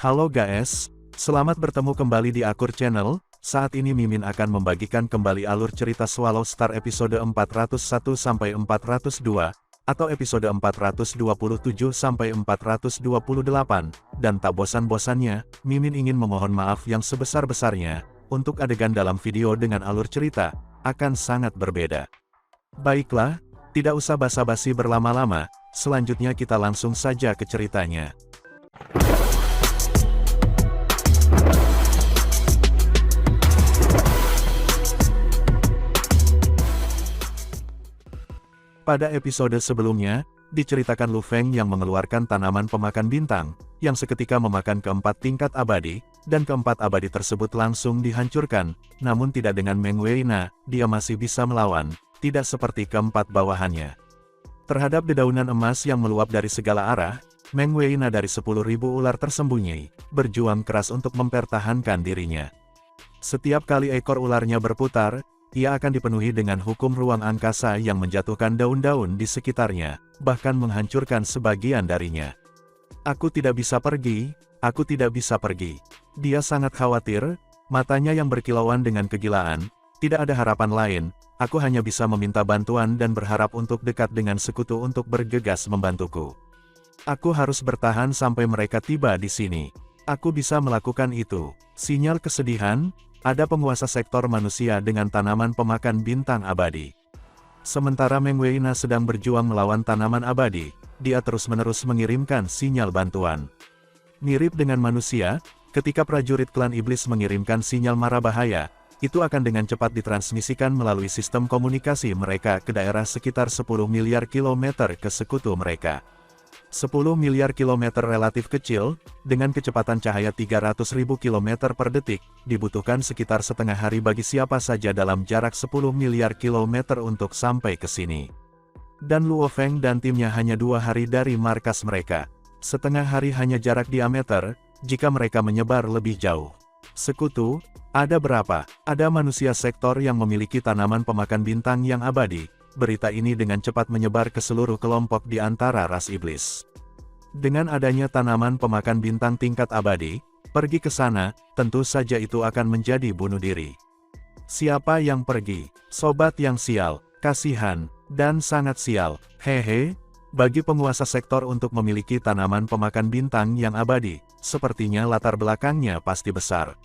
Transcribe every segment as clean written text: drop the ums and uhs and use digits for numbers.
Halo guys, selamat bertemu kembali di Akur Channel. Saat ini Mimin akan membagikan kembali alur cerita Swallow Star episode 401-402, atau episode 427-428, dan tak bosan-bosannya, Mimin ingin memohon maaf yang sebesar-besarnya, untuk adegan dalam video dengan alur cerita, akan sangat berbeda. Baiklah, tidak usah basa-basi berlama-lama, selanjutnya kita langsung saja ke ceritanya. Pada episode sebelumnya, diceritakan Lu Feng yang mengeluarkan tanaman pemakan bintang, yang seketika memakan keempat tingkat abadi, dan keempat abadi tersebut langsung dihancurkan, namun tidak dengan Meng Weina, dia masih bisa melawan, tidak seperti keempat bawahannya. Terhadap dedaunan emas yang meluap dari segala arah, Meng Weina dari 10.000 ular tersembunyi, berjuang keras untuk mempertahankan dirinya. Setiap kali ekor ularnya berputar, ia akan dipenuhi dengan hukum ruang angkasa yang menjatuhkan daun-daun di sekitarnya, bahkan menghancurkan sebagian darinya. Aku tidak bisa pergi, aku tidak bisa pergi. Dia sangat khawatir, matanya yang berkilauan dengan kegilaan, tidak ada harapan lain, aku hanya bisa meminta bantuan dan berharap untuk dekat dengan sekutu untuk bergegas membantuku. Aku harus bertahan sampai mereka tiba di sini. Aku bisa melakukan itu. Sinyal kesedihan. Ada penguasa sektor manusia dengan tanaman pemakan bintang abadi. Sementara Meng Weina sedang berjuang melawan tanaman abadi, dia terus-menerus mengirimkan sinyal bantuan. Mirip dengan manusia, ketika prajurit klan iblis mengirimkan sinyal mara bahaya, itu akan dengan cepat ditransmisikan melalui sistem komunikasi mereka ke daerah sekitar 10 miliar kilometer ke sekutu mereka. 10 miliar kilometer relatif kecil, dengan kecepatan cahaya 300.000 km per detik, dibutuhkan sekitar setengah hari bagi siapa saja dalam jarak 10 miliar kilometer untuk sampai ke sini. Dan Luo Feng dan timnya hanya 2 hari dari markas mereka. Setengah hari hanya jarak diameter, jika mereka menyebar lebih jauh. Sekutu, ada berapa? Ada manusia sektor yang memiliki tanaman pemakan bintang yang abadi. Berita ini dengan cepat menyebar ke seluruh kelompok di antara ras iblis. Dengan adanya tanaman pemakan bintang tingkat abadi, pergi ke sana, tentu saja itu akan menjadi bunuh diri. Siapa yang pergi? Sobat yang sial, kasihan, dan sangat sial. Hehe, bagi penguasa sektor untuk memiliki tanaman pemakan bintang yang abadi, sepertinya latar belakangnya pasti besar.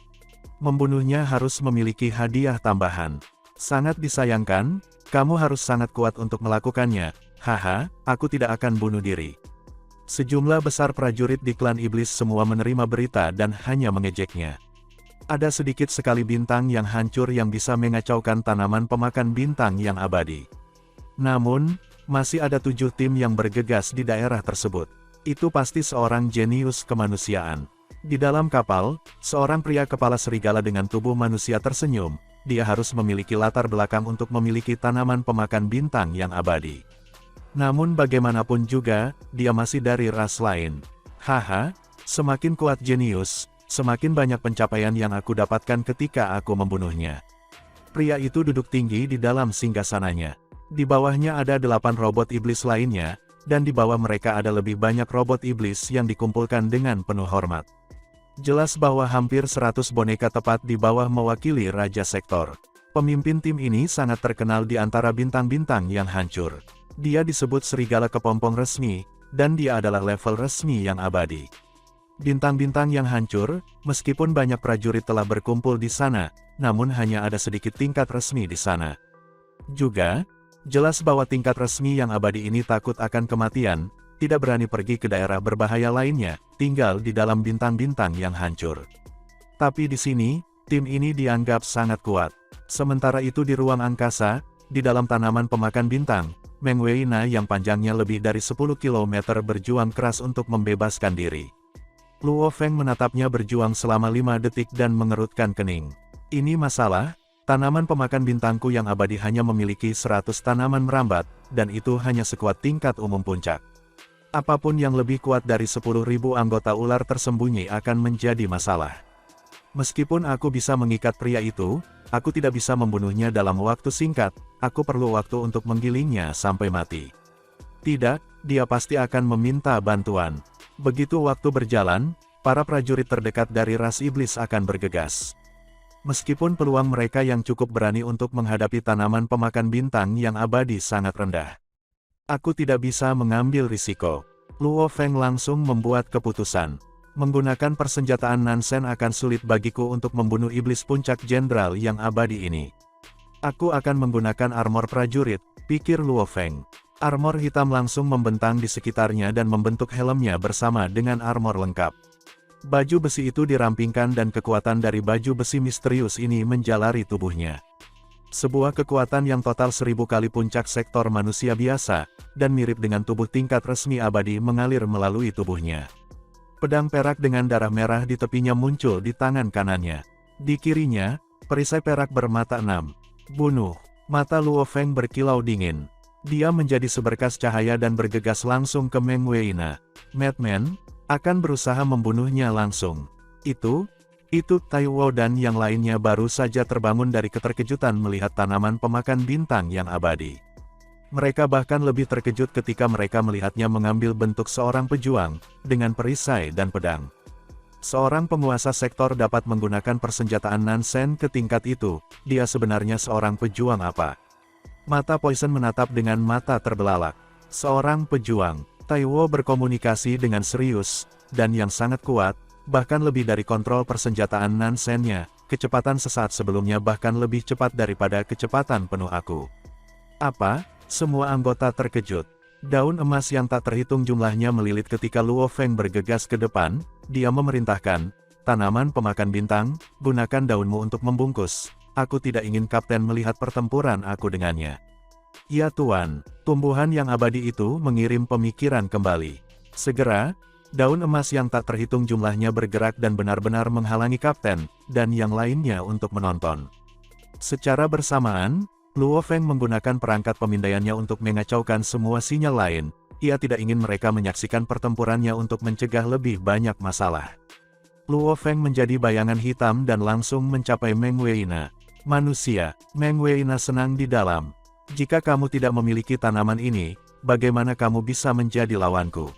Membunuhnya harus memiliki hadiah tambahan. Sangat disayangkan, kamu harus sangat kuat untuk melakukannya. Haha, aku tidak akan bunuh diri. Sejumlah besar prajurit di klan iblis semua menerima berita dan hanya mengejeknya. Ada sedikit sekali bintang yang hancur yang bisa mengacaukan tanaman pemakan bintang yang abadi. Namun, masih ada 7 tim yang bergegas di daerah tersebut. Itu pasti seorang jenius kemanusiaan. Di dalam kapal, seorang pria kepala serigala dengan tubuh manusia tersenyum. Dia harus memiliki latar belakang untuk memiliki tanaman pemakan bintang yang abadi. Namun bagaimanapun juga, dia masih dari ras lain. Haha, semakin kuat jenius, semakin banyak pencapaian yang aku dapatkan ketika aku membunuhnya. Pria itu duduk tinggi di dalam singgasananya. Di bawahnya ada 8 robot iblis lainnya, dan di bawah mereka ada lebih banyak robot iblis yang dikumpulkan dengan penuh hormat. Jelas bahwa hampir 100 boneka tepat di bawah mewakili Raja Sektor. Pemimpin tim ini sangat terkenal di antara bintang-bintang yang hancur. Dia disebut Serigala Kepompong Resmi, dan dia adalah level resmi yang abadi. Bintang-bintang yang hancur, meskipun banyak prajurit telah berkumpul di sana, namun hanya ada sedikit tingkat resmi di sana. Juga, jelas bahwa tingkat resmi yang abadi ini takut akan kematian, tidak berani pergi ke daerah berbahaya lainnya, tinggal di dalam bintang-bintang yang hancur. Tapi di sini, tim ini dianggap sangat kuat. Sementara itu di ruang angkasa, di dalam tanaman pemakan bintang, Meng Weina yang panjangnya lebih dari 10 km berjuang keras untuk membebaskan diri. Luo Feng menatapnya berjuang selama 5 detik dan mengerutkan kening. Ini masalah, tanaman pemakan bintangku yang abadi hanya memiliki 100 tanaman merambat, dan itu hanya sekuat tingkat umum puncak. Apapun yang lebih kuat dari 10.000 anggota ular tersembunyi akan menjadi masalah. Meskipun aku bisa mengikat pria itu, aku tidak bisa membunuhnya dalam waktu singkat, aku perlu waktu untuk menggilingnya sampai mati. Tidak, dia pasti akan meminta bantuan. Begitu waktu berjalan, para prajurit terdekat dari ras iblis akan bergegas. Meskipun peluang mereka yang cukup berani untuk menghadapi tanaman pemakan bintang yang abadi sangat rendah. Aku tidak bisa mengambil risiko. Luo Feng langsung membuat keputusan. Menggunakan persenjataan Nansen akan sulit bagiku untuk membunuh iblis puncak jenderal yang abadi ini. Aku akan menggunakan armor prajurit, pikir Luo Feng. Armor hitam langsung membentang di sekitarnya dan membentuk helmnya bersama dengan armor lengkap. Baju besi itu dirampingkan dan kekuatan dari baju besi misterius ini menjalari tubuhnya. Sebuah kekuatan yang total 1000 kali puncak sektor manusia biasa, dan mirip dengan tubuh tingkat resmi abadi mengalir melalui tubuhnya. Pedang perak dengan darah merah di tepinya muncul di tangan kanannya. Di kirinya, perisai perak bermata 6. Bunuh. Mata Luo Feng berkilau dingin. Dia menjadi seberkas cahaya dan bergegas langsung ke Meng Weina. Madman akan berusaha membunuhnya langsung. Itu Tai Wo dan yang lainnya baru saja terbangun dari keterkejutan melihat tanaman pemakan bintang yang abadi. Mereka bahkan lebih terkejut ketika mereka melihatnya mengambil bentuk seorang pejuang, dengan perisai dan pedang. Seorang penguasa sektor dapat menggunakan persenjataan Nansen ke tingkat itu, dia sebenarnya seorang pejuang apa? Mata Poison menatap dengan mata terbelalak. Seorang pejuang. Tai Wo berkomunikasi dengan serius, dan yang sangat kuat, bahkan lebih dari kontrol persenjataan Nansen-nya, kecepatan sesaat sebelumnya bahkan lebih cepat daripada kecepatan penuh aku. Apa? Semua anggota terkejut. Daun emas yang tak terhitung jumlahnya melilit ketika Luo Feng bergegas ke depan, dia memerintahkan, tanaman pemakan bintang, gunakan daunmu untuk membungkus, aku tidak ingin kapten melihat pertempuran aku dengannya. Ya Tuan, tumbuhan yang abadi itu mengirim pemikiran kembali. Segera, daun emas yang tak terhitung jumlahnya bergerak dan benar-benar menghalangi kapten, dan yang lainnya untuk menonton. Secara bersamaan, Luo Feng menggunakan perangkat pemindaiannya untuk mengacaukan semua sinyal lain, ia tidak ingin mereka menyaksikan pertempurannya untuk mencegah lebih banyak masalah. Luo Feng menjadi bayangan hitam dan langsung mencapai Meng Weina. Manusia, Meng Weina senang di dalam. Jika kamu tidak memiliki tanaman ini, bagaimana kamu bisa menjadi lawanku?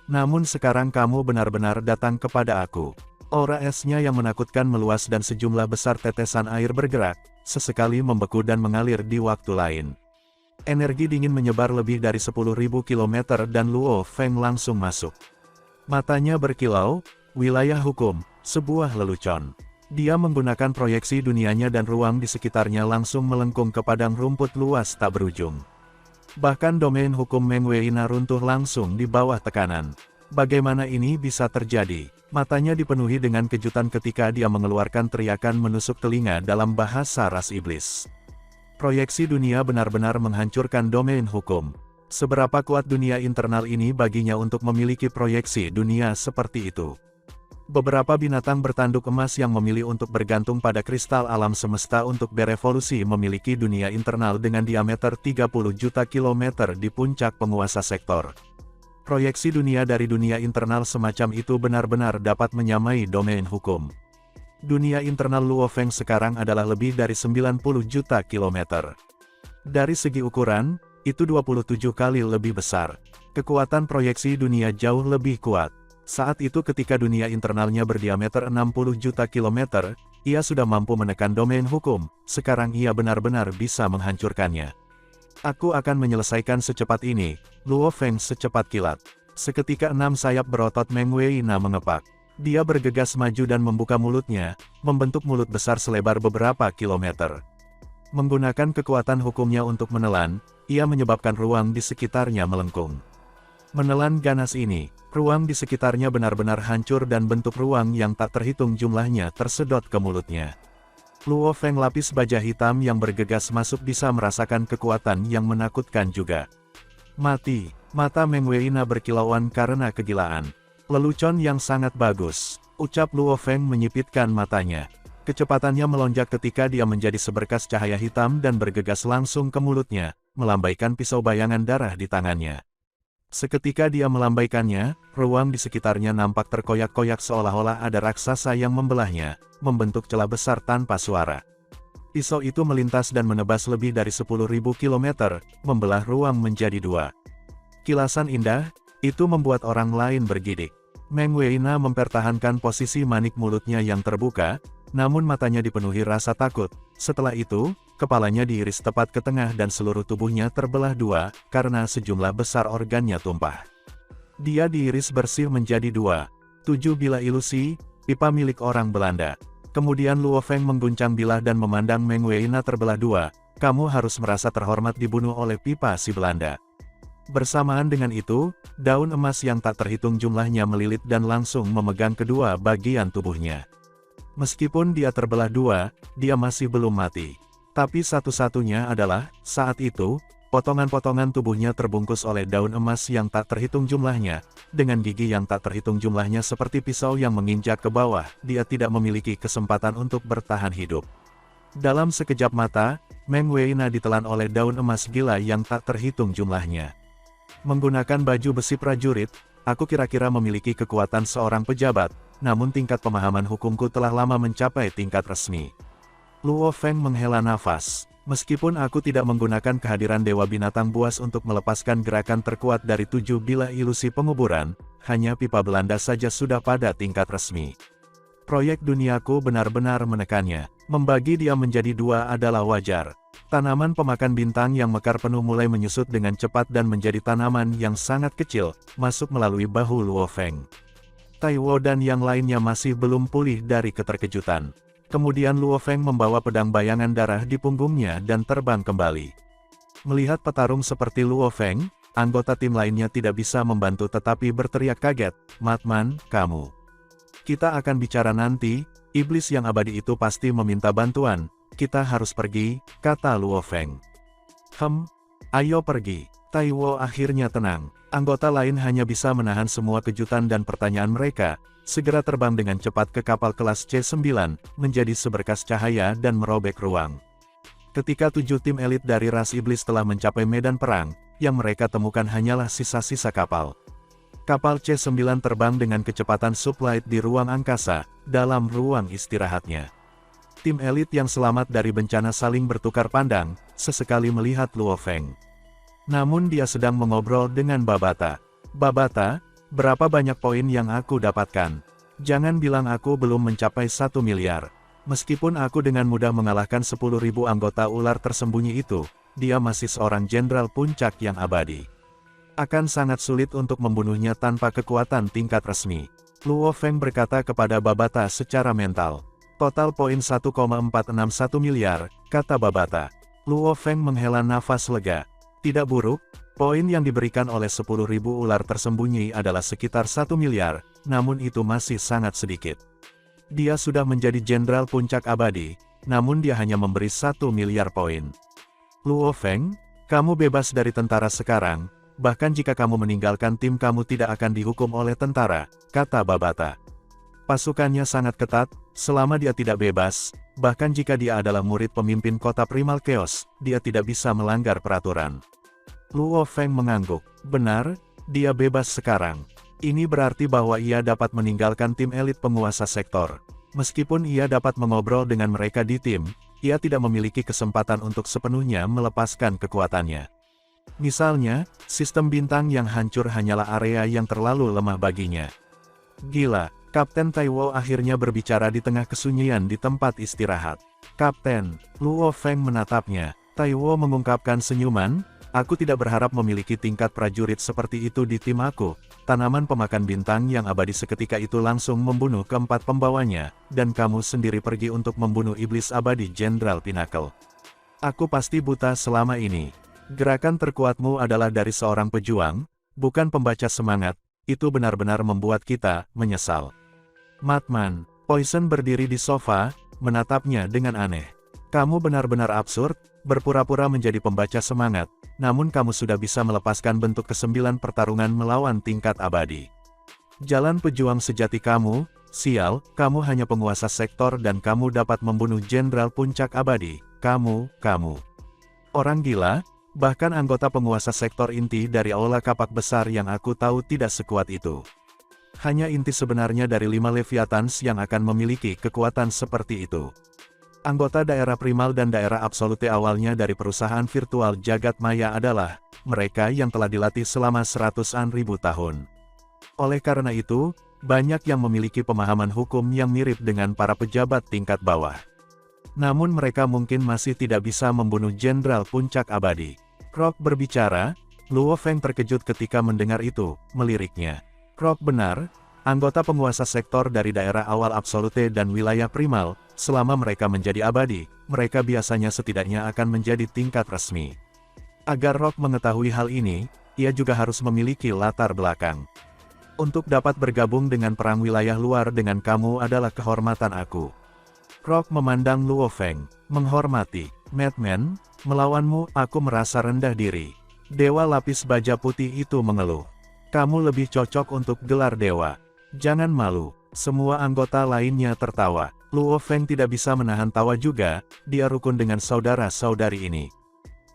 Namun sekarang kamu benar-benar datang kepada aku. Aura esnya yang menakutkan meluas dan sejumlah besar tetesan air bergerak, sesekali membeku dan mengalir di waktu lain. Energi dingin menyebar lebih dari 10.000 km dan Luo Feng langsung masuk. Matanya berkilau, wilayah hukum, sebuah lelucon. Dia menggunakan proyeksi dunianya dan ruang di sekitarnya langsung melengkung ke padang rumput luas tak berujung. Bahkan domain hukum Meng Weina runtuh langsung di bawah tekanan. Bagaimana ini bisa terjadi? Matanya dipenuhi dengan kejutan ketika dia mengeluarkan teriakan menusuk telinga dalam bahasa ras iblis. Proyeksi dunia benar-benar menghancurkan domain hukum. Seberapa kuat dunia internal ini baginya untuk memiliki proyeksi dunia seperti itu? Beberapa binatang bertanduk emas yang memilih untuk bergantung pada kristal alam semesta untuk berevolusi memiliki dunia internal dengan diameter 30 juta kilometer di puncak penguasa sektor. Proyeksi dunia dari dunia internal semacam itu benar-benar dapat menyamai domain hukum. Dunia internal Luo Feng sekarang adalah lebih dari 90 juta kilometer. Dari segi ukuran, itu 27 kali lebih besar. Kekuatan proyeksi dunia jauh lebih kuat. Saat itu ketika dunia internalnya berdiameter 60 juta kilometer, ia sudah mampu menekan domain hukum, sekarang ia benar-benar bisa menghancurkannya. Aku akan menyelesaikan secepat ini, Luo Feng secepat kilat. Seketika 6 sayap berotot Meng Weina mengepak. Dia bergegas maju dan membuka mulutnya, membentuk mulut besar selebar beberapa kilometer. Menggunakan kekuatan hukumnya untuk menelan, ia menyebabkan ruang di sekitarnya melengkung. Menelan ganas ini, ruang di sekitarnya benar-benar hancur dan bentuk ruang yang tak terhitung jumlahnya tersedot ke mulutnya. Luo Feng lapis baja hitam yang bergegas masuk bisa merasakan kekuatan yang menakutkan juga. Mati, mata Meng Weina berkilauan karena kegilaan. Lelucon yang sangat bagus, ucap Luo Feng menyipitkan matanya. Kecepatannya melonjak ketika dia menjadi seberkas cahaya hitam dan bergegas langsung ke mulutnya, melambaikan pisau bayangan darah di tangannya. Seketika dia melambaikannya, ruang di sekitarnya nampak terkoyak-koyak seolah-olah ada raksasa yang membelahnya, membentuk celah besar tanpa suara. Pisau itu melintas dan menebas lebih dari 10.000 km, membelah ruang menjadi dua. Kilasan indah, itu membuat orang lain bergidik. Meng Weina mempertahankan posisi manik mulutnya yang terbuka, namun matanya dipenuhi rasa takut. Setelah itu, kepalanya diiris tepat ke tengah dan seluruh tubuhnya terbelah dua, karena sejumlah besar organnya tumpah. Dia diiris bersih menjadi dua. 7 bilah ilusi, pipa milik orang Belanda. Kemudian Luo Feng mengguncang bilah dan memandang Meng Weina terbelah dua. Kamu harus merasa terhormat dibunuh oleh pipa si Belanda. Bersamaan dengan itu, daun emas yang tak terhitung jumlahnya melilit dan langsung memegang kedua bagian tubuhnya. Meskipun dia terbelah dua, dia masih belum mati. Tapi satu-satunya adalah, saat itu, potongan-potongan tubuhnya terbungkus oleh daun emas yang tak terhitung jumlahnya. Dengan gigi yang tak terhitung jumlahnya seperti pisau yang menginjak ke bawah, dia tidak memiliki kesempatan untuk bertahan hidup. Dalam sekejap mata, Meng Weina ditelan oleh daun emas gila yang tak terhitung jumlahnya. Menggunakan baju besi prajurit, aku kira-kira memiliki kekuatan seorang pejabat, namun tingkat pemahaman hukumku telah lama mencapai tingkat resmi. Luo Feng menghela nafas. Meskipun aku tidak menggunakan kehadiran Dewa Binatang Buas untuk melepaskan gerakan terkuat dari 7 bilah ilusi penguburan, hanya pipa Belanda saja sudah pada tingkat resmi. Proyek duniaku benar-benar menekannya. Membagi dia menjadi dua adalah wajar. Tanaman pemakan bintang yang mekar penuh mulai menyusut dengan cepat dan menjadi tanaman yang sangat kecil, masuk melalui bahu Luo Feng. Taiwo dan yang lainnya masih belum pulih dari keterkejutan. Kemudian Luo Feng membawa pedang bayangan darah di punggungnya dan terbang kembali. Melihat petarung seperti Luo Feng, anggota tim lainnya tidak bisa membantu tetapi berteriak kaget, "Matman, kamu. Kita akan bicara nanti, iblis yang abadi itu pasti meminta bantuan. Kita harus pergi," kata Luo Feng. Ayo pergi." Taiwo akhirnya tenang. Anggota lain hanya bisa menahan semua kejutan dan pertanyaan mereka, segera terbang dengan cepat ke kapal kelas C9, menjadi seberkas cahaya dan merobek ruang. Ketika 7 tim elit dari ras iblis telah mencapai medan perang, yang mereka temukan hanyalah sisa-sisa kapal. Kapal C9 terbang dengan kecepatan sublight di ruang angkasa, dalam ruang istirahatnya. Tim elit yang selamat dari bencana saling bertukar pandang, sesekali melihat Luo Feng. Namun dia sedang mengobrol dengan Babata. "Babata, berapa banyak poin yang aku dapatkan? Jangan bilang aku belum mencapai 1 miliar. Meskipun aku dengan mudah mengalahkan 10.000 anggota ular tersembunyi itu, dia masih seorang jenderal puncak yang abadi. Akan sangat sulit untuk membunuhnya tanpa kekuatan tingkat resmi." Luo Feng berkata kepada Babata secara mental. "Total poin 1,461 miliar, kata Babata. Luo Feng menghela nafas lega. Tidak buruk, poin yang diberikan oleh 10.000 ular tersembunyi adalah sekitar 1 miliar, namun itu masih sangat sedikit. Dia sudah menjadi jenderal puncak abadi, namun dia hanya memberi 1 miliar poin. Luo Feng, kamu bebas dari tentara sekarang, bahkan jika kamu meninggalkan tim kamu tidak akan dihukum oleh tentara," kata Babata. Pasukannya sangat ketat, selama dia tidak bebas, bahkan jika dia adalah murid pemimpin kota Primal Chaos, dia tidak bisa melanggar peraturan. Luo Feng mengangguk. Benar, dia bebas sekarang. Ini berarti bahwa ia dapat meninggalkan tim elit penguasa sektor. Meskipun ia dapat mengobrol dengan mereka di tim, ia tidak memiliki kesempatan untuk sepenuhnya melepaskan kekuatannya. Misalnya, sistem bintang yang hancur hanyalah area yang terlalu lemah baginya. Gila, Kapten Taiwo akhirnya berbicara di tengah kesunyian di tempat istirahat. "Kapten," Luo Feng menatapnya. Taiwo mengungkapkan senyuman, "Aku tidak berharap memiliki tingkat prajurit seperti itu di tim aku." Tanaman pemakan bintang yang abadi seketika itu langsung membunuh keempat pembawanya, dan kamu sendiri pergi untuk membunuh iblis abadi Jenderal Pinnacle. Aku pasti buta selama ini. Gerakan terkuatmu adalah dari seorang pejuang, bukan pembaca semangat, itu benar-benar membuat kita menyesal." Matman, Poison berdiri di sofa, menatapnya dengan aneh. "Kamu benar-benar absurd, berpura-pura menjadi pembaca semangat, namun kamu sudah bisa melepaskan bentuk ke-9 pertarungan melawan tingkat abadi. Jalan pejuang sejati kamu, sial, kamu hanya penguasa sektor dan kamu dapat membunuh jenderal puncak abadi, kamu. Orang gila, bahkan anggota penguasa sektor inti dari aula kapak besar yang aku tahu tidak sekuat itu. Hanya inti sebenarnya dari 5 Leviathans yang akan memiliki kekuatan seperti itu. Anggota daerah primal dan daerah absolute awalnya dari perusahaan virtual jagat maya adalah mereka yang telah dilatih selama 100-an ribu tahun. Oleh karena itu, banyak yang memiliki pemahaman hukum yang mirip dengan para pejabat tingkat bawah. Namun mereka mungkin masih tidak bisa membunuh Jenderal Puncak Abadi. Krok berbicara, Luo Feng terkejut ketika mendengar itu, meliriknya. Krok benar, anggota penguasa sektor dari daerah awal absolute dan wilayah primal, selama mereka menjadi abadi, mereka biasanya setidaknya akan menjadi tingkat resmi. Agar Rock mengetahui hal ini, ia juga harus memiliki latar belakang. Untuk dapat bergabung dengan perang wilayah luar dengan kamu adalah kehormatan aku. Rock memandang Luo Feng, menghormati. Madman, melawanmu aku merasa rendah diri. Dewa lapis baja putih itu mengeluh. Kamu lebih cocok untuk gelar dewa. Jangan malu. Semua anggota lainnya tertawa. Luo Feng tidak bisa menahan tawa juga, dia rukun dengan saudara-saudari ini.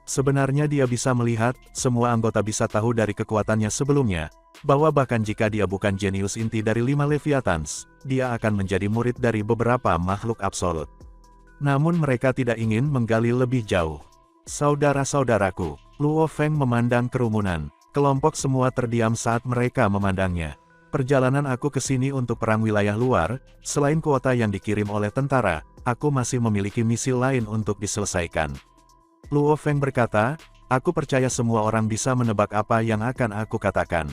Sebenarnya dia bisa melihat, semua anggota bisa tahu dari kekuatannya sebelumnya, bahwa bahkan jika dia bukan jenius inti dari 5 Leviathans, dia akan menjadi murid dari beberapa makhluk absolut. Namun mereka tidak ingin menggali lebih jauh. Saudara-saudaraku, Luo Feng memandang kerumunan, kelompok semua terdiam saat mereka memandangnya. Perjalanan aku ke sini untuk perang wilayah luar, selain kuota yang dikirim oleh tentara, aku masih memiliki misi lain untuk diselesaikan. Luo Feng berkata, aku percaya semua orang bisa menebak apa yang akan aku katakan.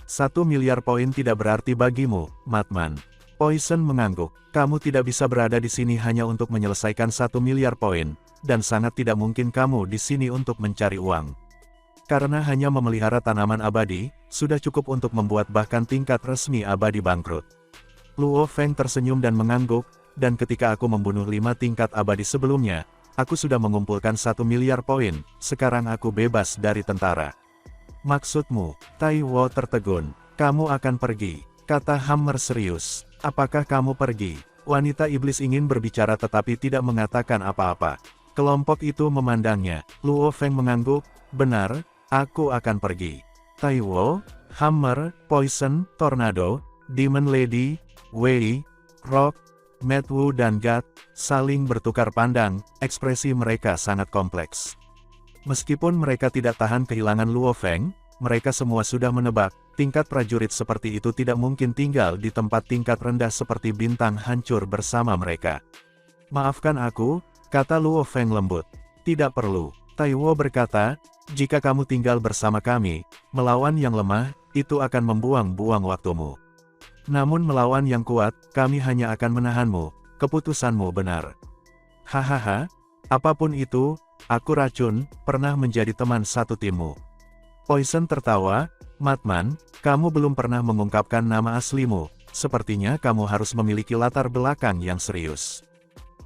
1 miliar poin tidak berarti bagimu, Madman. Poison mengangguk, kamu tidak bisa berada di sini hanya untuk menyelesaikan 1 miliar poin, dan sangat tidak mungkin kamu di sini untuk mencari uang. Karena hanya memelihara tanaman abadi, sudah cukup untuk membuat bahkan tingkat resmi abadi bangkrut. Luo Feng tersenyum dan mengangguk, dan ketika aku membunuh 5 tingkat abadi sebelumnya, aku sudah mengumpulkan 1 miliar poin, sekarang aku bebas dari tentara. Maksudmu, Tai Wo tertegun, kamu akan pergi, kata Hammer serius. Apakah kamu pergi? Wanita iblis ingin berbicara tetapi tidak mengatakan apa-apa. Kelompok itu memandangnya, Luo Feng mengangguk, benar, aku akan pergi. Tai Wo, Hammer, Poison, Tornado, Demon Lady, Wei, Rock, Mad Wu dan God, saling bertukar pandang, ekspresi mereka sangat kompleks. Meskipun mereka tidak tahan kehilangan Luo Feng, mereka semua sudah menebak, tingkat prajurit seperti itu tidak mungkin tinggal di tempat tingkat rendah seperti bintang hancur bersama mereka. Maafkan aku, kata Luo Feng lembut. Tidak perlu, Tai Wo berkata, jika kamu tinggal bersama kami, melawan yang lemah, itu akan membuang-buang waktumu. Namun melawan yang kuat, kami hanya akan menahanmu, keputusanmu benar. Hahaha, apapun itu, aku racun, pernah menjadi teman satu timmu. Poison tertawa, Madman, kamu belum pernah mengungkapkan nama aslimu, sepertinya kamu harus memiliki latar belakang yang serius.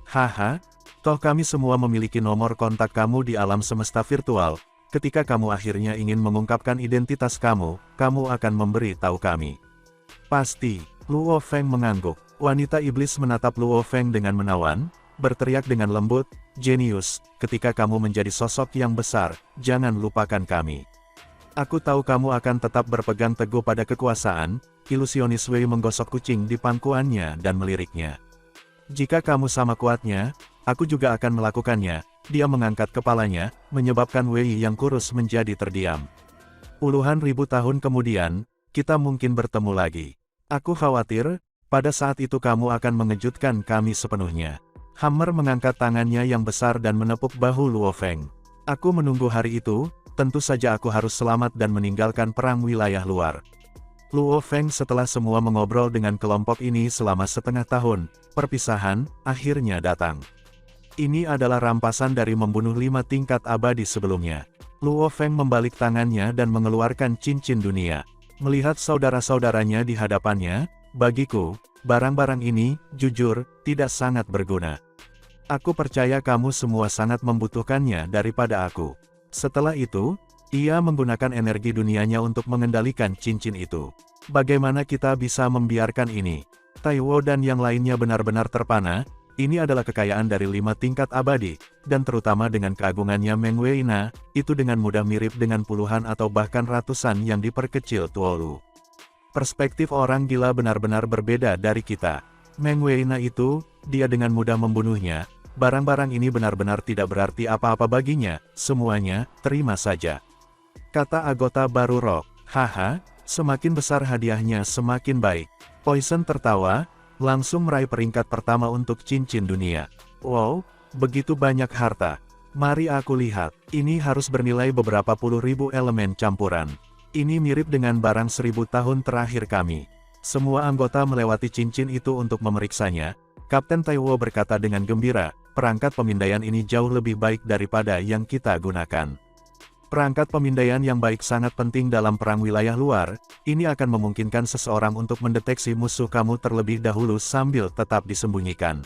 Haha, toh kami semua memiliki nomor kontak kamu di alam semesta virtual, ketika kamu akhirnya ingin mengungkapkan identitas kamu, kamu akan memberi tahu kami. Pasti, Luo Feng mengangguk. Wanita iblis menatap Luo Feng dengan menawan, berteriak dengan lembut, jenius, ketika kamu menjadi sosok yang besar, jangan lupakan kami. Aku tahu kamu akan tetap berpegang teguh pada kekuasaan, ilusionis Wei menggosok kucing di pangkuannya dan meliriknya. Jika kamu sama kuatnya, aku juga akan melakukannya. Dia mengangkat kepalanya, menyebabkan Wei yang kurus menjadi terdiam. Puluhan ribu tahun kemudian, kita mungkin bertemu lagi. Aku khawatir, pada saat itu kamu akan mengejutkan kami sepenuhnya. Hammer mengangkat tangannya yang besar dan menepuk bahu Luo Feng. Aku menunggu hari itu, tentu saja aku harus selamat dan meninggalkan perang wilayah luar. Luo Feng setelah semua mengobrol dengan kelompok ini selama setengah tahun, perpisahan, akhirnya datang. Ini adalah rampasan dari membunuh 5 tingkat abadi sebelumnya. Luo Feng membalik tangannya dan mengeluarkan cincin dunia. Melihat saudara-saudaranya di hadapannya, bagiku, barang-barang ini, jujur, tidak sangat berguna. Aku percaya kamu semua sangat membutuhkannya daripada aku. Setelah itu, ia menggunakan energi dunianya untuk mengendalikan cincin itu. Bagaimana kita bisa membiarkan ini? Tai Wo dan yang lainnya benar-benar terpana, ini adalah kekayaan dari 5 tingkat abadi, dan terutama dengan keagungannya Meng Weina, itu dengan mudah mirip dengan puluhan atau bahkan ratusan yang diperkecil Tuolu. Perspektif orang gila benar-benar berbeda dari kita. Meng Weina itu, dia dengan mudah membunuhnya. Barang-barang ini benar-benar tidak berarti apa-apa baginya, semuanya, terima saja. Kata anggota baru Rock, haha, semakin besar hadiahnya semakin baik. Poison tertawa, langsung meraih peringkat pertama untuk cincin dunia. Wow, begitu banyak harta. Mari aku lihat, ini harus bernilai beberapa puluh ribu elemen campuran. Ini mirip dengan barang 1000 tahun terakhir kami. Semua anggota melewati cincin itu untuk memeriksanya. Kapten Taiwo berkata dengan gembira, perangkat pemindaian ini jauh lebih baik daripada yang kita gunakan. Perangkat pemindaian yang baik sangat penting dalam perang wilayah luar. Ini akan memungkinkan seseorang untuk mendeteksi musuh kamu terlebih dahulu sambil tetap disembunyikan.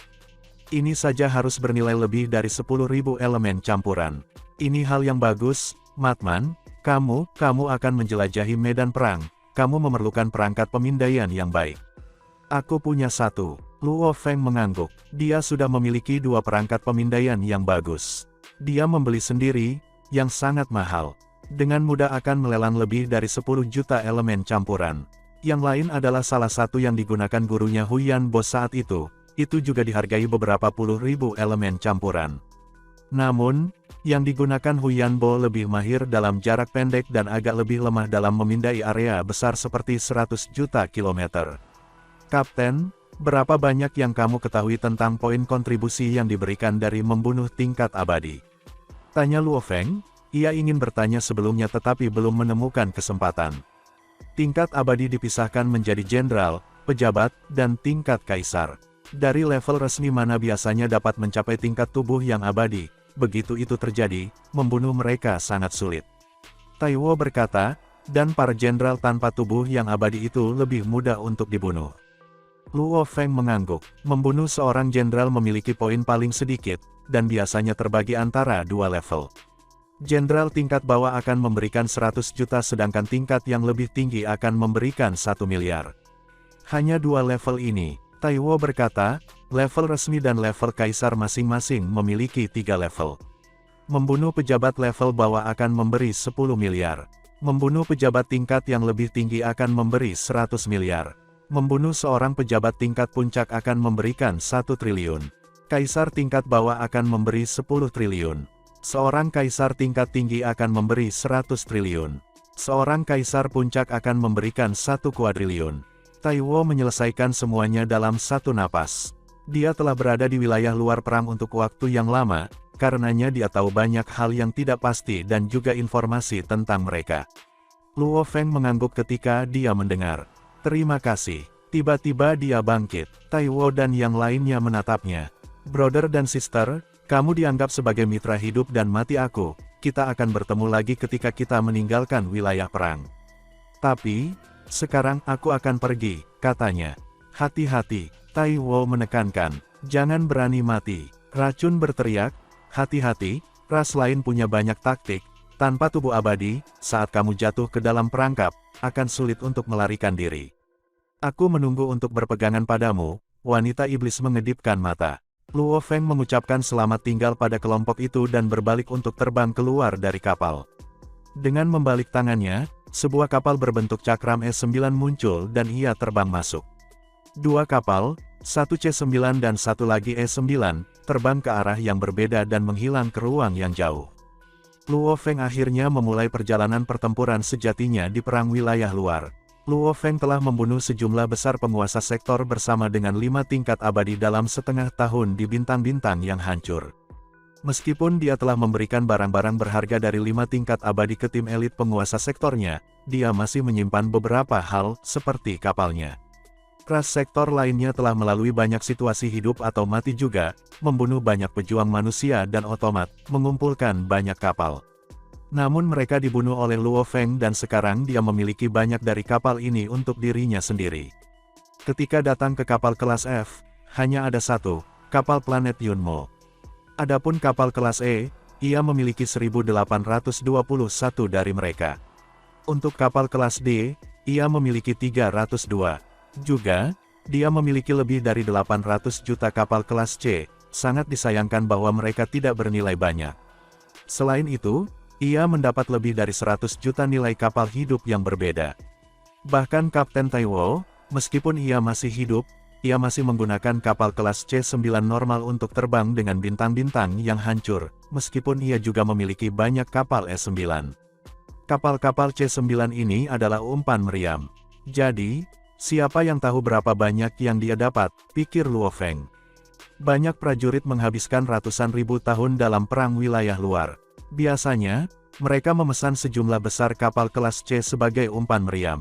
Ini saja harus bernilai lebih dari 10.000 elemen campuran. Ini hal yang bagus, Matman. Kamu akan menjelajahi medan perang. Kamu memerlukan perangkat pemindaian yang baik. Aku punya satu. Luo Feng mengangguk. Dia sudah memiliki 2 perangkat pemindaian yang bagus. Dia membeli sendiri, yang sangat mahal. Dengan mudah akan melelang lebih dari 10 juta elemen campuran. Yang lain adalah salah satu yang digunakan gurunya Huyan Bo saat itu juga dihargai beberapa puluh ribu elemen campuran. Namun, yang digunakan Huyan Bo lebih mahir dalam jarak pendek dan agak lebih lemah dalam memindai area besar seperti 100 juta kilometer. Kapten, berapa banyak yang kamu ketahui tentang poin kontribusi yang diberikan dari membunuh tingkat abadi? Tanya Luo Feng. Ia ingin bertanya sebelumnya tetapi belum menemukan kesempatan. Tingkat abadi dipisahkan menjadi jenderal, pejabat, dan tingkat kaisar. Dari level resmi mana biasanya dapat mencapai tingkat tubuh yang abadi, begitu itu terjadi, membunuh mereka sangat sulit. Taiwo berkata, dan para jenderal tanpa tubuh yang abadi itu lebih mudah untuk dibunuh. Luo Feng mengangguk, membunuh seorang jenderal memiliki poin paling sedikit, dan biasanya terbagi antara 2 level. Jenderal tingkat bawah akan memberikan 100 juta sedangkan tingkat yang lebih tinggi akan memberikan 1 miliar. Hanya 2 level ini, Taiwo berkata, level resmi dan level kaisar masing-masing memiliki 3 level. Membunuh pejabat level bawah akan memberi 10 miliar. Membunuh pejabat tingkat yang lebih tinggi akan memberi 100 miliar. Membunuh seorang pejabat tingkat puncak akan memberikan 1 triliun. Kaisar tingkat bawah akan memberi 10 triliun. Seorang kaisar tingkat tinggi akan memberi 100 triliun. Seorang kaisar puncak akan memberikan 1 kuadriliun. Taiwo menyelesaikan semuanya dalam satu napas. Dia telah berada di wilayah luar perang untuk waktu yang lama, karenanya dia tahu banyak hal yang tidak pasti dan juga informasi tentang mereka. Luo Feng mengangguk ketika dia mendengar. Terima kasih. Tiba-tiba dia bangkit. Taiwo dan yang lainnya menatapnya. Brother dan sister, kamu dianggap sebagai mitra hidup dan mati aku. Kita akan bertemu lagi ketika kita meninggalkan wilayah perang. Tapi, sekarang aku akan pergi, katanya. Hati-hati, Taiwo menekankan. Jangan berani mati. Racun berteriak, hati-hati, ras lain punya banyak taktik. Tanpa tubuh abadi, saat kamu jatuh ke dalam perangkap, akan sulit untuk melarikan diri. Aku menunggu untuk berpegangan padamu, wanita iblis mengedipkan mata. Luo Feng mengucapkan selamat tinggal pada kelompok itu dan berbalik untuk terbang keluar dari kapal. Dengan membalik tangannya, sebuah kapal berbentuk cakram S9 muncul dan ia terbang masuk. 2 kapal, satu C9 dan satu lagi E9, terbang ke arah yang berbeda dan menghilang ke ruang yang jauh. Luo Feng akhirnya memulai perjalanan pertempuran sejatinya di perang wilayah luar. Luo Feng telah membunuh sejumlah besar penguasa sektor bersama dengan 5 tingkat abadi dalam setengah tahun di bintang-bintang yang hancur. Meskipun dia telah memberikan barang-barang berharga dari 5 tingkat abadi ke tim elit penguasa sektornya, dia masih menyimpan beberapa hal, seperti kapalnya. Ras sektor lainnya telah melalui banyak situasi hidup atau mati juga, membunuh banyak pejuang manusia dan otomat, mengumpulkan banyak kapal. Namun mereka dibunuh oleh Luo Feng dan sekarang dia memiliki banyak dari kapal ini untuk dirinya sendiri. Ketika datang ke kapal kelas F, hanya ada satu, kapal planet Yunmo. Adapun kapal kelas E, ia memiliki 1821 dari mereka. Untuk kapal kelas D, ia memiliki 302. Juga, dia memiliki lebih dari 800 juta kapal kelas C, sangat disayangkan bahwa mereka tidak bernilai banyak. Selain itu, ia mendapat lebih dari 100 juta nilai kapal hidup yang berbeda. Bahkan Kapten Taiwo, meskipun ia masih hidup, ia masih menggunakan kapal kelas C9 normal untuk terbang dengan bintang-bintang yang hancur, meskipun ia juga memiliki banyak kapal E9. Kapal-kapal C9 ini adalah umpan meriam. Jadi, Siapa yang tahu berapa banyak yang dia dapat, pikir Luo Feng. Banyak prajurit menghabiskan ratusan ribu tahun dalam perang wilayah luar. Biasanya, mereka memesan sejumlah besar kapal kelas C sebagai umpan meriam.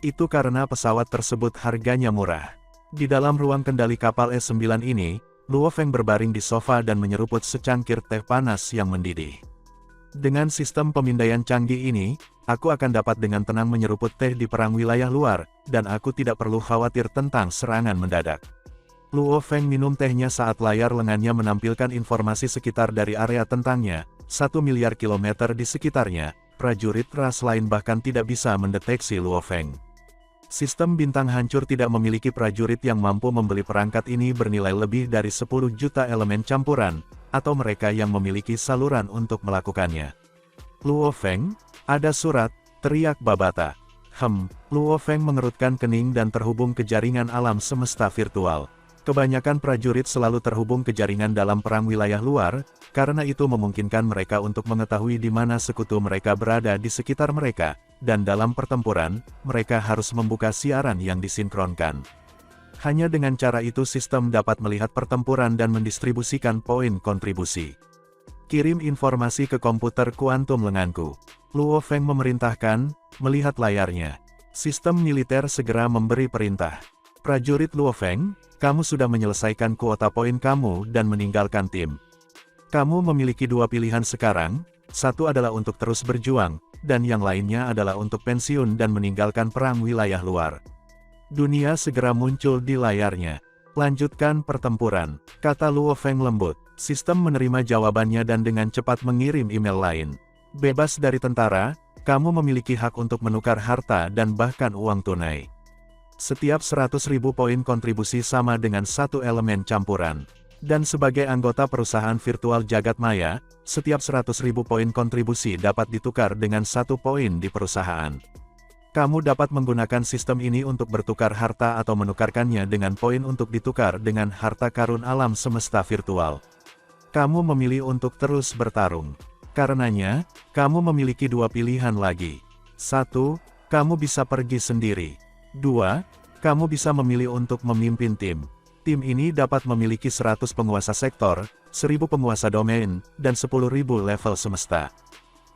Itu karena pesawat tersebut harganya murah. Di dalam ruang kendali kapal S9 ini, Luo Feng berbaring di sofa dan menyeruput secangkir teh panas yang mendidih. Dengan sistem pemindaian canggih ini, aku akan dapat dengan tenang menyeruput teh di perang wilayah luar, dan aku tidak perlu khawatir tentang serangan mendadak. Luo Feng minum tehnya saat layar lengannya menampilkan informasi sekitar dari area tentangnya, 1 miliar kilometer di sekitarnya. Prajurit ras lain bahkan tidak bisa mendeteksi Luo Feng. Sistem bintang hancur tidak memiliki prajurit yang mampu membeli perangkat ini bernilai lebih dari 10 juta elemen campuran, atau mereka yang memiliki saluran untuk melakukannya. Luo Feng, ada surat, teriak Babata. Luo Feng mengerutkan kening dan terhubung ke jaringan alam semesta virtual. Kebanyakan prajurit selalu terhubung ke jaringan dalam perang wilayah luar, karena itu memungkinkan mereka untuk mengetahui di mana sekutu mereka berada di sekitar mereka, dan dalam pertempuran, mereka harus membuka siaran yang disinkronkan. Hanya dengan cara itu sistem dapat melihat pertempuran dan mendistribusikan poin kontribusi. Kirim informasi ke komputer kuantum lenganku. Luo Feng memerintahkan, melihat layarnya. Sistem militer segera memberi perintah. Prajurit Luo Feng, kamu sudah menyelesaikan kuota poin kamu dan meninggalkan tim. Kamu memiliki dua pilihan sekarang, satu adalah untuk terus berjuang, dan yang lainnya adalah untuk pensiun dan meninggalkan perang wilayah luar. Dunia segera muncul di layarnya. Lanjutkan pertempuran, kata Luo Feng lembut. Sistem menerima jawabannya dan dengan cepat mengirim email lain. Bebas dari tentara, kamu memiliki hak untuk menukar harta dan bahkan uang tunai. Setiap 100.000 poin kontribusi sama dengan satu elemen campuran. Dan sebagai anggota perusahaan virtual jagat maya, setiap 100.000 poin kontribusi dapat ditukar dengan 1 poin di perusahaan. Kamu dapat menggunakan sistem ini untuk bertukar harta atau menukarkannya dengan poin untuk ditukar dengan harta karun alam semesta virtual. Kamu memilih untuk terus bertarung. Karenanya, kamu memiliki dua pilihan lagi. 1. Kamu bisa pergi sendiri. 2. Kamu bisa memilih untuk memimpin tim. Tim ini dapat memiliki 100 penguasa sektor, 1000 penguasa domain, dan 10.000 level semesta.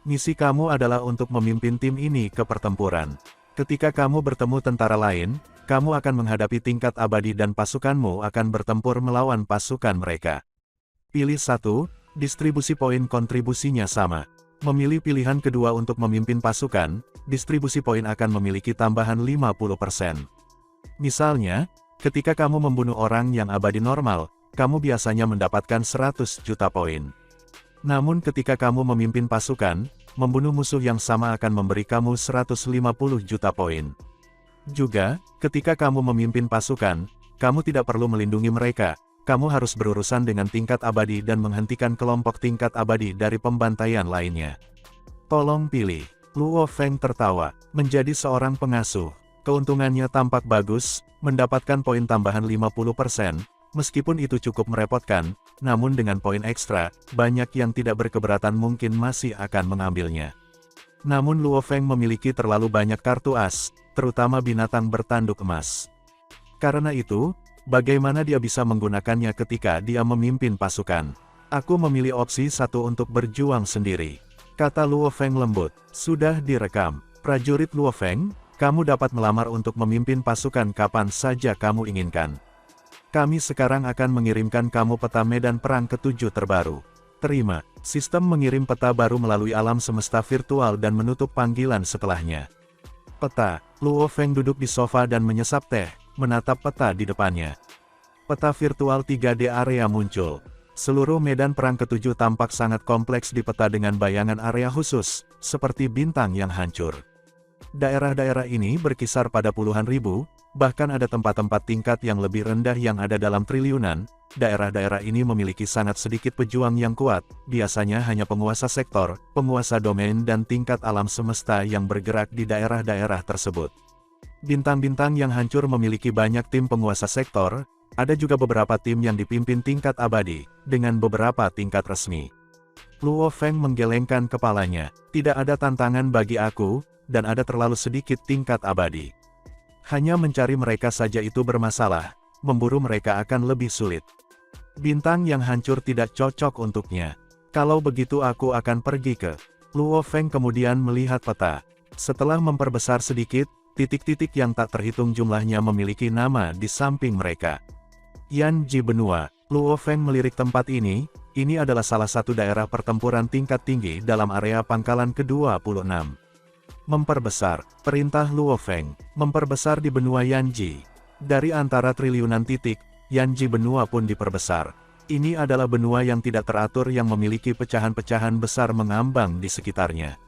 Misi kamu adalah untuk memimpin tim ini ke pertempuran. Ketika kamu bertemu tentara lain, kamu akan menghadapi tingkat abadi dan pasukanmu akan bertempur melawan pasukan mereka. Pilih 1, distribusi poin kontribusinya sama. Memilih pilihan kedua untuk memimpin pasukan, distribusi poin akan memiliki tambahan 50%. Misalnya, ketika kamu membunuh orang yang abadi normal, kamu biasanya mendapatkan 100 juta poin. Namun ketika kamu memimpin pasukan, membunuh musuh yang sama akan memberi kamu 150 juta poin. Juga, ketika kamu memimpin pasukan, kamu tidak perlu melindungi mereka, kamu harus berurusan dengan tingkat abadi dan menghentikan kelompok tingkat abadi dari pembantaian lainnya. Tolong pilih. Luo Feng tertawa, menjadi seorang pengasuh. Keuntungannya tampak bagus, mendapatkan poin tambahan 50%, meskipun itu cukup merepotkan, namun dengan poin ekstra, banyak yang tidak berkeberatan mungkin masih akan mengambilnya. Namun Luo Feng memiliki terlalu banyak kartu as, terutama binatang bertanduk emas. Karena itu, bagaimana dia bisa menggunakannya ketika dia memimpin pasukan? Aku memilih opsi 1 untuk berjuang sendiri. Kata Luo Feng lembut. Sudah direkam. Prajurit Luo Feng, kamu dapat melamar untuk memimpin pasukan kapan saja kamu inginkan. Kami sekarang akan mengirimkan kamu peta medan perang ke-7 terbaru. Terima. Sistem mengirim peta baru melalui alam semesta virtual dan menutup panggilan setelahnya. Peta. Luo Feng duduk di sofa dan menyesap teh, menatap peta di depannya. Peta virtual 3D area muncul. Seluruh medan perang ke-7 tampak sangat kompleks di peta dengan bayangan area khusus, seperti bintang yang hancur. Daerah-daerah ini berkisar pada puluhan ribu, bahkan ada tempat-tempat tingkat yang lebih rendah yang ada dalam triliunan. Daerah-daerah ini memiliki sangat sedikit pejuang yang kuat, biasanya hanya penguasa sektor, penguasa domain dan tingkat alam semesta yang bergerak di daerah-daerah tersebut. Bintang-bintang yang hancur memiliki banyak tim penguasa sektor, ada juga beberapa tim yang dipimpin tingkat abadi, dengan beberapa tingkat resmi. Luo Feng menggelengkan kepalanya, tidak ada tantangan bagi aku, dan ada terlalu sedikit tingkat abadi. Hanya mencari mereka saja itu bermasalah, memburu mereka akan lebih sulit. Bintang yang hancur tidak cocok untuknya. Kalau begitu aku akan pergi ke... Luo Feng kemudian melihat peta. Setelah memperbesar sedikit, titik-titik yang tak terhitung jumlahnya memiliki nama di samping mereka. Yanji Benua. Luo Feng melirik tempat ini adalah salah satu daerah pertempuran tingkat tinggi dalam area pangkalan ke-26. Memperbesar, perintah Luo Feng, memperbesar di benua Yanji. Dari antara triliunan titik, Yanji Benua pun diperbesar. Ini adalah benua yang tidak teratur yang memiliki pecahan-pecahan besar mengambang di sekitarnya.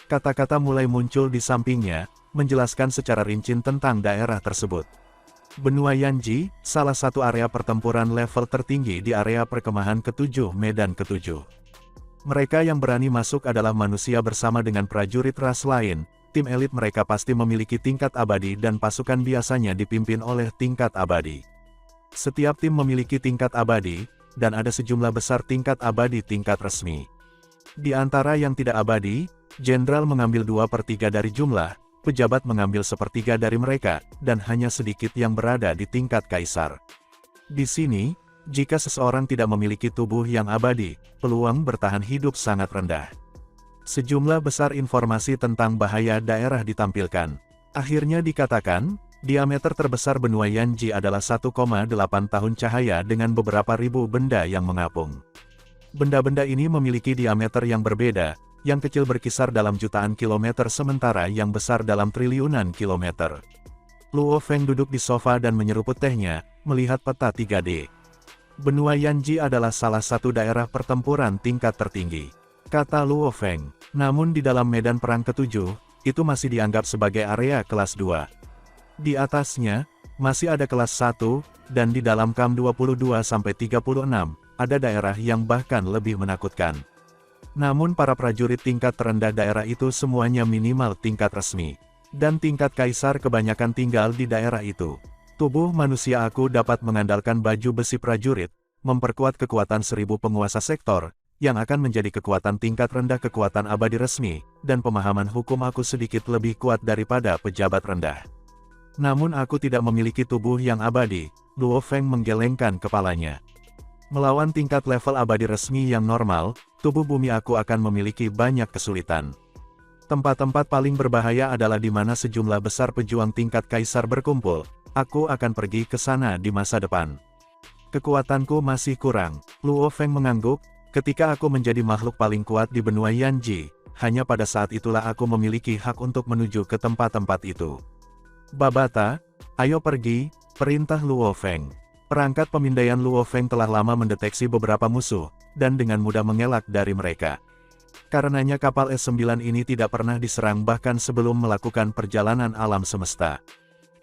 Kata-kata mulai muncul di sampingnya, menjelaskan secara rinci tentang daerah tersebut. Benua Yanji, salah satu area pertempuran level tertinggi di area perkemahan ke-7 Medan ke-7. Mereka yang berani masuk adalah manusia bersama dengan prajurit ras lain. Tim elit mereka pasti memiliki tingkat abadi dan pasukan biasanya dipimpin oleh tingkat abadi. Setiap tim memiliki tingkat abadi, dan ada sejumlah besar tingkat abadi tingkat resmi. Di antara yang tidak abadi, jenderal mengambil 2/3 dari jumlah, pejabat mengambil 1/3 dari mereka, dan hanya sedikit yang berada di tingkat kaisar. Di sini, jika seseorang tidak memiliki tubuh yang abadi, peluang bertahan hidup sangat rendah. Sejumlah besar informasi tentang bahaya daerah ditampilkan. Akhirnya dikatakan, diameter terbesar benua Yanji adalah 1,8 tahun cahaya dengan beberapa ribu benda yang mengapung. Benda-benda ini memiliki diameter yang berbeda, yang kecil berkisar dalam jutaan kilometer sementara yang besar dalam triliunan kilometer. Luo Feng duduk di sofa dan menyeruput tehnya, melihat peta 3D. Benua Yanji adalah salah satu daerah pertempuran tingkat tertinggi, kata Luo Feng. Namun di dalam medan perang ke-7, itu masih dianggap sebagai area kelas 2. Di atasnya, masih ada kelas 1, dan di dalam KAM 22-36, ada daerah yang bahkan lebih menakutkan. Namun para prajurit tingkat terendah daerah itu semuanya minimal tingkat resmi. Dan tingkat kaisar kebanyakan tinggal di daerah itu. Tubuh manusia aku dapat mengandalkan baju besi prajurit, memperkuat kekuatan 1000 penguasa sektor, yang akan menjadi kekuatan tingkat rendah kekuatan abadi resmi, dan pemahaman hukum aku sedikit lebih kuat daripada pejabat rendah. Namun aku tidak memiliki tubuh yang abadi, Luo Feng menggelengkan kepalanya. Melawan tingkat level abadi resmi yang normal, tubuh bumi aku akan memiliki banyak kesulitan. Tempat-tempat paling berbahaya adalah di mana sejumlah besar pejuang tingkat kaisar berkumpul. Aku akan pergi ke sana di masa depan. Kekuatanku masih kurang. Luo Feng mengangguk, ketika aku menjadi makhluk paling kuat di benua Yanji, hanya pada saat itulah aku memiliki hak untuk menuju ke tempat-tempat itu. Babata, ayo pergi, perintah Luo Feng. Perangkat pemindaian Luo Feng telah lama mendeteksi beberapa musuh, dan dengan mudah mengelak dari mereka. Karenanya kapal S9 ini tidak pernah diserang bahkan sebelum melakukan perjalanan alam semesta.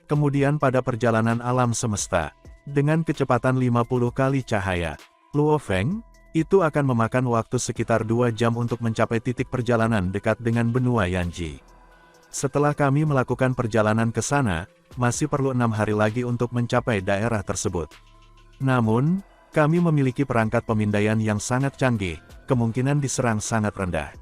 Kemudian pada perjalanan alam semesta, dengan kecepatan 50 kali cahaya, Luo Feng, itu akan memakan waktu sekitar 2 jam untuk mencapai titik perjalanan dekat dengan benua Yanji. Setelah kami melakukan perjalanan ke sana, masih perlu 6 hari lagi untuk mencapai daerah tersebut. Namun, kami memiliki perangkat pemindaian yang sangat canggih, kemungkinan diserang sangat rendah.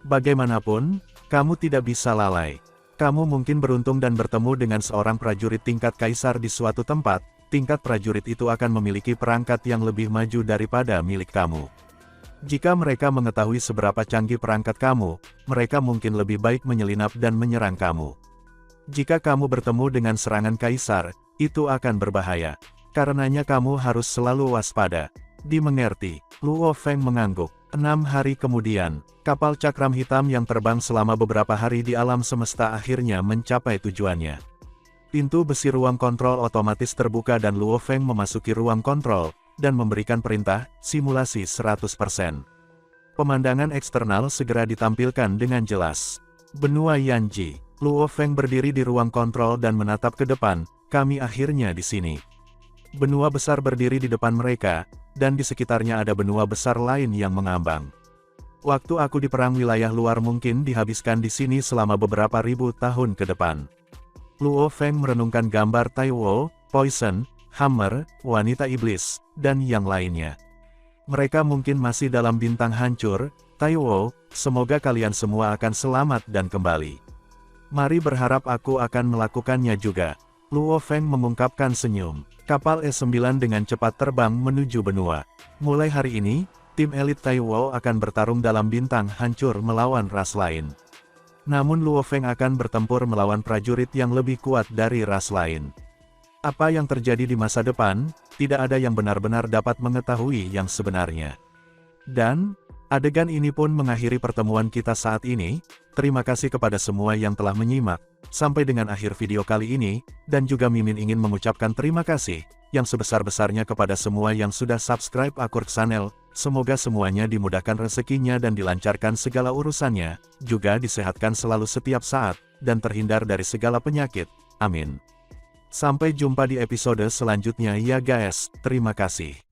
Bagaimanapun, kamu tidak bisa lalai. Kamu mungkin beruntung dan bertemu dengan seorang prajurit tingkat kaisar di suatu tempat, tingkat prajurit itu akan memiliki perangkat yang lebih maju daripada milik kamu. Jika mereka mengetahui seberapa canggih perangkat kamu, mereka mungkin lebih baik menyelinap dan menyerang kamu. Jika kamu bertemu dengan serangan kaisar, itu akan berbahaya. Karenanya kamu harus selalu waspada. Dimengerti, Luo Feng mengangguk. 6 hari kemudian, kapal cakram hitam yang terbang selama beberapa hari di alam semesta akhirnya mencapai tujuannya. Pintu besi ruang kontrol otomatis terbuka dan Luo Feng memasuki ruang kontrol, dan memberikan perintah, simulasi 100%. Pemandangan eksternal segera ditampilkan dengan jelas. Benua Yanji. Luo Feng berdiri di ruang kontrol dan menatap ke depan, kami akhirnya di sini. Benua besar berdiri di depan mereka, dan di sekitarnya ada benua besar lain yang mengambang. Waktu aku di perang wilayah luar mungkin dihabiskan di sini selama beberapa ribu tahun ke depan. Luo Feng merenungkan gambar Taiwo, Poison, Hammer, wanita iblis, dan yang lainnya. Mereka mungkin masih dalam bintang hancur. Taiwo, semoga kalian semua akan selamat dan kembali. Mari berharap aku akan melakukannya juga. Luo Feng mengungkapkan senyum. Kapal E9 dengan cepat terbang menuju benua. Mulai hari ini, tim elit Taiwo akan bertarung dalam bintang hancur melawan ras lain. Namun Luo Feng akan bertempur melawan prajurit yang lebih kuat dari ras lain. Apa yang terjadi di masa depan, tidak ada yang benar-benar dapat mengetahui yang sebenarnya. Dan, adegan ini pun mengakhiri pertemuan kita saat ini. Terima kasih kepada semua yang telah menyimak sampai dengan akhir video kali ini, dan juga Mimin ingin mengucapkan terima kasih yang sebesar-besarnya kepada semua yang sudah subscribe Akurk Channel. Semoga semuanya dimudahkan rezekinya dan dilancarkan segala urusannya, juga disehatkan selalu setiap saat, dan terhindar dari segala penyakit. Amin. Sampai jumpa di episode selanjutnya ya guys, terima kasih.